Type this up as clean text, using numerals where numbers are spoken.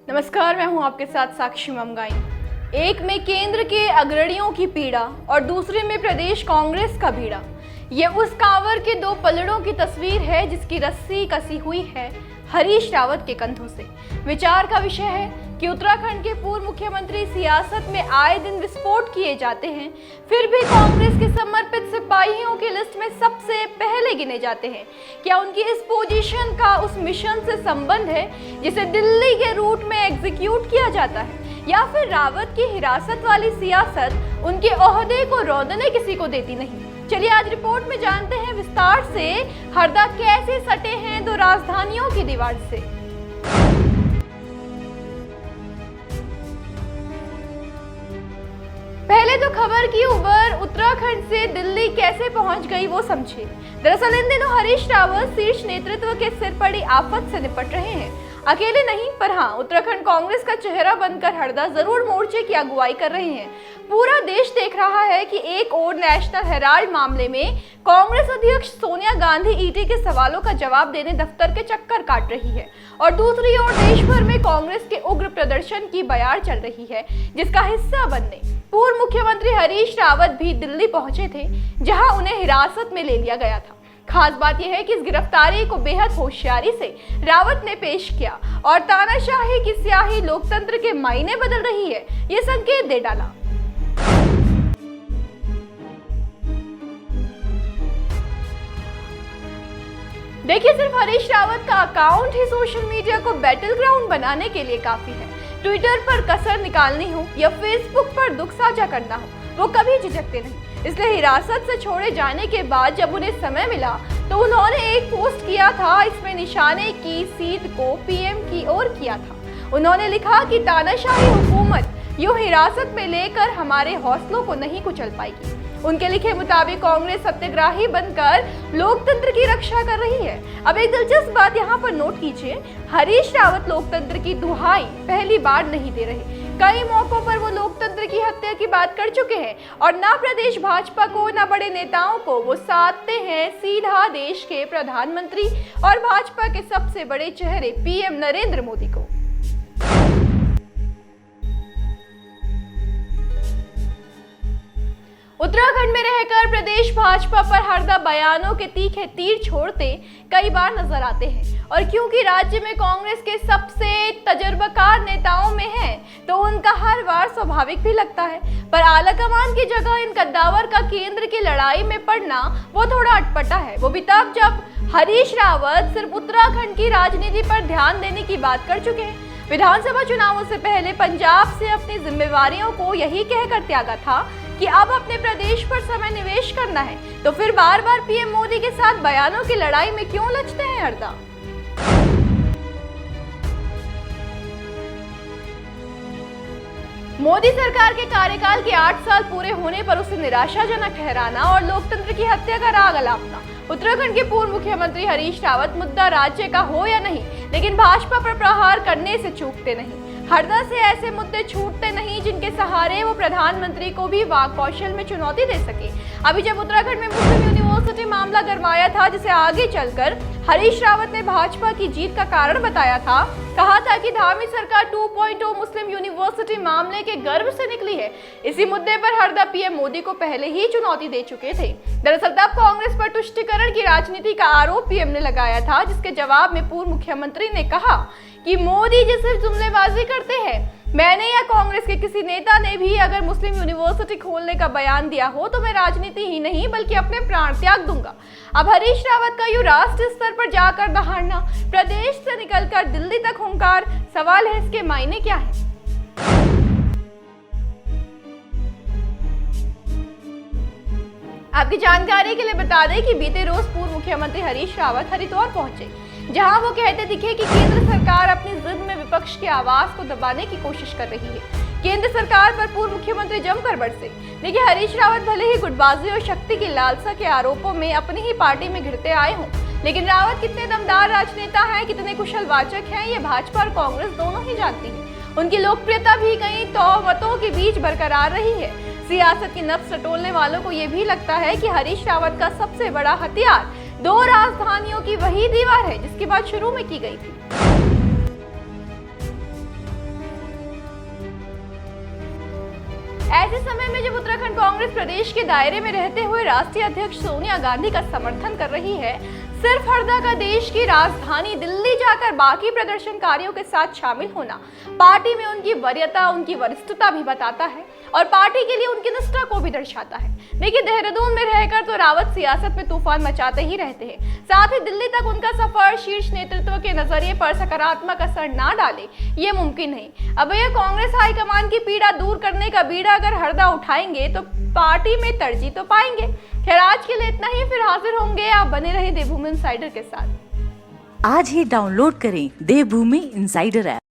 नमस्कार, मैं हूं आपके साथ साक्षी ममगाई। एक में केंद्र के अग्रणियों की पीड़ा और दूसरे में प्रदेश कांग्रेस का बीड़ा। ये उस कांवर के दो पलड़ों की तस्वीर है जिसकी रस्सी कसी हुई है हरीश रावत के कंधों से। विचार का विषय है कि उत्तराखंड के पूर्व मुख्यमंत्री सियासत में आए दिन विस्फोट किए जाते हैं, फिर भी कांग्रेस के समर्पित सिपाहियों की लिस्ट में सबसे पहले गिने जाते हैं। क्या उनकी इस पोजीशन का उस मिशन से संबंध है जिसे दिल्ली के रूट में एग्जीक्यूट किया जाता है, या फिर रावत की हिरासत वाली सियासत उनके ओहदे को रौंदने किसी को देती नहीं? चलिए आज रिपोर्ट में जानते हैं विस्तार से हरदा कैसे सटे हैं दो राजधानियों की दीवार से। पहले तो खबर की उबर उत्तराखंड से दिल्ली कैसे पहुंच गई वो समझे। दरअसल इन दिनों हरीश रावत शीर्ष नेतृत्व के सिर पड़ी आफत से निपट रहे हैं। अकेले नहीं, पर हाँ, उत्तराखंड कांग्रेस का चेहरा बनकर हरदा जरूर मोर्चे की अगुवाई कर रहे हैं। पूरा देश देख रहा है कि एक और नेशनल हेराल्ड मामले में कांग्रेस अध्यक्ष सोनिया गांधी ईडी के सवालों का जवाब देने दफ्तर के चक्कर काट रही है, और दूसरी ओर देश भर में कांग्रेस के उग्र प्रदर्शन की बयार चल रही है, जिसका हिस्सा बनने पूर्व मुख्यमंत्री हरीश रावत भी दिल्ली पहुंचे थे, जहां उन्हें हिरासत में ले लिया गया था। खास बात यह है कि इस गिरफ्तारी को बेहद होशियारी से रावत ने पेश किया और तानाशाही की स्याही लोकतंत्र के मायने बदल रही है, ये संकेत दे डाला। देखिए, सिर्फ हरीश रावत का अकाउंट ही सोशल मीडिया को बैटल ग्राउंड बनाने के लिए काफी है। ट्विटर पर कसर निकालनी हो या फेसबुक पर दुख साझा करना हो, वो कभी झिझकते नहीं। इसलिए हिरासत से छोड़े जाने के बाद जब उन्हें समय मिला तो उन्होंने एक पोस्ट किया था। इसमें निशाने की सीध को पीएम की ओर किया था। उन्होंने लिखा कि तानाशाही हुकूमत यूं हिरासत में लेकर हमारे हौसलों को नहीं कुचल पाएगी। उनके लिखे मुताबिक कांग्रेस सत्याग्रही बनकर लोकतंत्र की रक्षा कर रही है। अब एक दिलचस्प बात यहाँ पर नोट कीजिए, हरीश रावत लोकतंत्र की दुहाई पहली बार नहीं दे रहे। कई मौकों पर वो लोकतंत्र की हत्या की बात कर चुके हैं, और ना प्रदेश भाजपा को ना बड़े नेताओं को वो साधते हैं सीधा देश के प्रधानमंत्री और भाजपा के सबसे बड़े चेहरे पीएम नरेंद्र मोदी को। उत्तराखंड में रहकर प्रदेश भाजपा पर हरदा बयानों के तीखे तीर छोड़ते कई बार नजर आते हैं, और क्योंकि राज्य में कांग्रेस के सबसे तजर्बाकार नेताओं में है तो उनका हर बार स्वाभाविक भी लगता है। पर आलाकमान की जगह इन कद्दावर का केंद्र की लड़ाई में पड़ना वो थोड़ा अटपटा है। वो भी तब जब हरीश रावत सिर्फ उत्तराखंड की राजनीति पर ध्यान देने की बात कर चुके हैं। विधानसभा चुनावों से पहले पंजाब से अपनी जिम्मेवारियों को यही कहकर त्यागा था कि अब अपने प्रदेश पर समय निवेश करना है, तो फिर बार बार पीएम मोदी के साथ बयानों की लड़ाई में क्यों लचते हैं हरदा? मोदी सरकार के कार्यकाल के 8 साल पूरे होने पर उसे निराशाजनक ठहराना और लोकतंत्र की हत्या का राग अलापना। उत्तराखंड के पूर्व मुख्यमंत्री हरीश रावत मुद्दा राज्य का हो या नहीं, लेकिन भाजपा पर प्रहार करने से चूकते नहीं। हरदा से ऐसे मुद्दे छूटते नहीं जिनके सहारे वो प्रधानमंत्री को भी वाक कौशल में चुनौती दे सके। अभी जब उत्तराखंड में मुस्लिम यूनिवर्सिटी मामला गरमाया था, जिसे आगे चलकर हरीश रावत ने भाजपा की जीत का कारण बताया था, कहा था कि धामी सरकार 2.0 मुस्लिम यूनिवर्सिटी मामले के गर्भ से निकली है। इसी मुद्दे पर हरदा पीएम मोदी को पहले ही चुनौती दे चुके थे। दरअसल तब कांग्रेस पर तुष्टीकरण की राजनीति का आरोप पीएम ने लगाया था, जिसके जवाब में पूर्व मुख्यमंत्री ने कहा कि मोदी जी सिर्फ जुमलेबाजी करते हैं। मैंने या कांग्रेस के किसी नेता ने भी अगर मुस्लिम यूनिवर्सिटी खोलने का बयान दिया हो तो मैं राजनीति ही नहीं बल्कि अपने प्राण त्याग दूंगा। अब हरीश रावत का यूं राष्ट्रीय स्तर पर जाकर दहाड़ना, प्रदेश से निकलकर दिल्ली तक हुंकार, सवाल है इसके मायने क्या है? आपकी जानकारी के लिए बता दें कि बीते रोज पूर्व मुख्यमंत्री हरीश रावत हरिद्वार पहुंचे, जहां वो कहते दिखे कि केंद्र सरकार अपनी जिद में विपक्ष की आवाज को दबाने की कोशिश कर रही है। केंद्र सरकार पर पूर्व मुख्यमंत्री जमकर बरसे। देखिए, हरीश रावत भले ही गुटबाजी और शक्ति की लालसा के आरोपों में अपनी ही पार्टी में घिरते आए हों, लेकिन रावत कितने दमदार राजनेता हैं, कितने कुशल वाचक हैं, ये भाजपा और कांग्रेस दोनों ही जानती है। उनकी लोकप्रियता भी कई तौमतों के बीच बरकरार रही है। सियासत की नब्ज टटोलने वालों को ये भी लगता है कि हरीश रावत का सबसे बड़ा हथियार दो राजधानियों की वही दीवार है जिसकी बात शुरू में की गई थी। ऐसे समय में जब उत्तराखंड कांग्रेस प्रदेश के दायरे में रहते हुए राष्ट्रीय अध्यक्ष सोनिया गांधी का समर्थन कर रही है, सिर्फ हरदा का देश की राजधानी दिल्ली जाकर बाकी प्रदर्शनकारियों के साथ शामिल होना पार्टी में उनकी वरीयता, उनकी वरिष्ठता भी बताता है और पार्टी के लिए उनकी निष्ठा को भी दर्शाता है। लेकिन देहरादून में रहकर तो रावत सियासत में तूफान मचाते ही रहते हैं। साथ ही दिल्ली तक उनका सफर शीर्ष नेतृत्व के नजरिए पर सकारात्मक असर ना डाले, ये मुमकिन नहीं। अब यह कांग्रेस हाईकमान की पीड़ा दूर करने का बीड़ा अगर हरदा उठाएंगे तो पार्टी में तरजीह तो पाएंगे। खैर, आज के लिए इतना ही, फिर हाजिर होंगे। आप बने रहे देवभूमि इनसाइडर के साथ। आज ही डाउनलोड करें देवभूमि इनसाइडर ऐप।